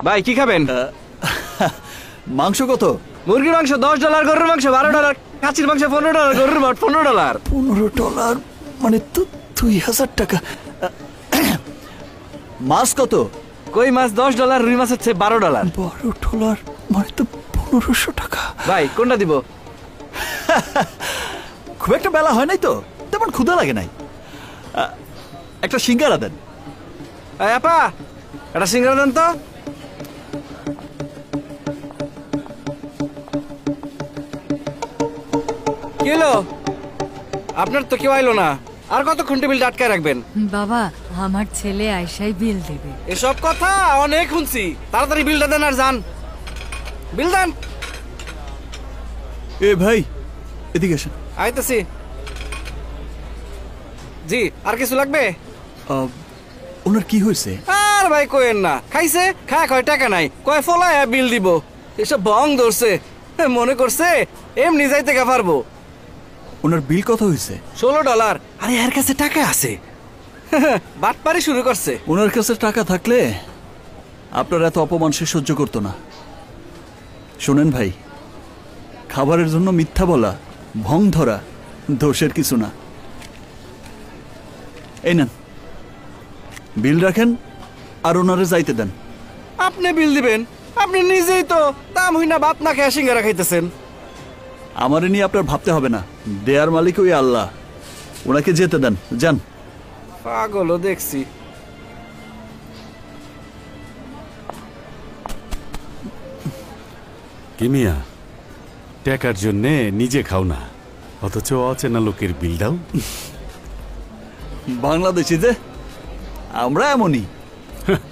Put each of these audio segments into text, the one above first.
ভাই কি খাবেন? মাংস কত? মুরগির মাংস $10, গরুর মাংস $12, খাসির মাংস $15, গরুর মাংস $15। $15 মানে তো 2000 টাকা। মাছ কত? কই মাছ $10, রুই মাছ হচ্ছে $12। $12 মানে তো 1500 টাকা। ভাই কোনটা দিব? খুব একটা বেলা হয় নাই তো, তেমন ক্ষুধা লাগে নাই। একটা সিঙ্গারা দেন। আপা একটা সিঙ্গারা দেন তো। কি হলো? আপনার তো কেউ আইলো না, আর কতক্ষণ টেবিলটা আটকায় রাখবেন? বাবা আমার ছেলে আয়সাই বিল দেবে। এসব কথা অনেক শুনছি, তাড়াতাড়ি বিলটা দেন আর যান। বিল দেন। এ ভাই এদিকে আসেন। আইতেছি। জি আর কিছু লাগবে? ওনার কি হয়েছে? আর ভাই কোয়েন না, খাইছে খায় কয় টাকা নাই, কয় ফলায় বিল দিব। এসব বং ধরছে, মনে করছে এমনি যাইতে গা পারবো। ওনার বিল কত হয়েছে? $16। আরে এর কাছে টাকা আছে, বাটপারি শুরু করছে। ওনার কাছে টাকা থাকলে আপনার এত অপমান সে সহ্য করতো না। শোনেন ভাই, খাবারের জন্য মিথ্যা বলা, ভং ধরা দোষের কিছু না। এই নেন বিল রাখেন আর ওনারে যাইতে দেন। আপনি বিল দিবেন? আপনি নিজেই তো দাম হই না ভাত না খেয়ে সিঙ্গারা খাইতেছেন। আমারে নিয়ে আপনার ভাবতে হবে না, দেয়ার মালিক ওই আল্লাহ, ওনাকে যেতে দেন, যান। পাগলও দেখছি। কি মিয়া, টাকার জন্যে নিজে খাও না, অথচ অচেনা লোকের বিল দাও। বাংলাদেশি যে আমরা এমনই।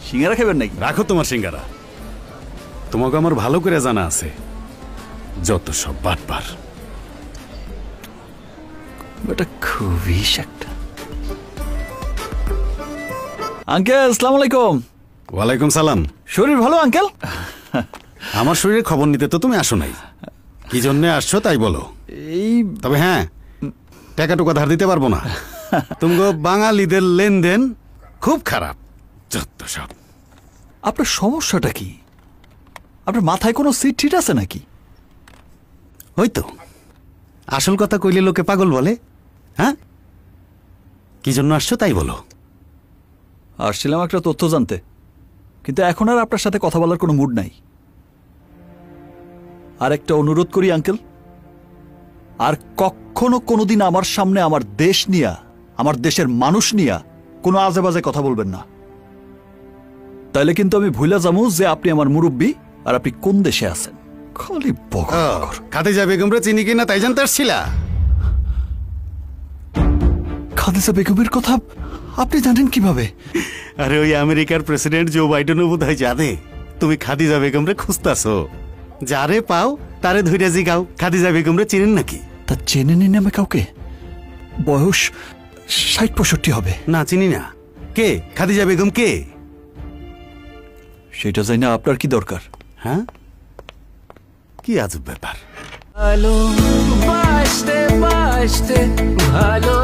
সিঙ্গারা খাবেন নাকি? রাখো তোমার সিঙ্গারা, তোমাকে আমার ভালো করে জানা আছে যত সব বাটপার। এটা খুবই একটা। আঙ্কেল আসসালামু আলাইকুম। ওয়ালাইকুম সালাম। শরীর ভালো আঙ্কেল? আমার শরীরের খবর নিতে তো তুমি আসো নাই, কি জন্যে আসছো তাই বলো। এই তবে হ্যাঁ, টাকা টুকা ধার দিতে পারবো না। তুমি বাঙালিদের লেনদেন খুব খারাপ, যত সব। আপনার সমস্যাটা কি? আপনার মাথায় কোনো সিট ঠিক আছে নাকি? হয়তো আসল কথা কইলে লোকে পাগল বলে। হ্যাঁ, কি জন্য আসছো তাই বলো। আসছিলাম একটা তথ্য জানতে, কিন্তু এখন আর আপনার সাথে কথা বলার কোনো মুড নাই। আর একটা অনুরোধ করি আঙ্কেল, আর কখনো কোনোদিন আমার সামনে আমার দেশ নিয়া, আমার দেশের মানুষ নিয়া কোনো আজে বাজে কথা বলবেন না। তাইলে কিন্তু আমি ভুলে যাবো যে আপনি আমার মুরব্বী আর আপনি কোন দেশে আছেন। খালি খাদিজা বেগমরা চিনি কিনা তাই জানতে আসছিলা? খাদিজা বেগমের কথা আপনি জানেন কিভাবে? আরে ওই আমেরিকার প্রেসিডেন্ট জো বাইডেনও বোধহয় জানে তুমি খাদিজা বেগমরে খুঁজতাছো। যারে পাও তারে ধইরা জিগাও খাদিজা বেগমরে চিনেন নাকি। তা চেনে নি নামে কাউকে? বয়স ৬০-৬৫ হবে। না চিনি না। কে খাদিজা বেগম? কে সেটা জানি না, আপনার কি দরকার? হ্যাঁ, কি আজব ব্যাপার। ভালো বাসতে বাসতে ভালো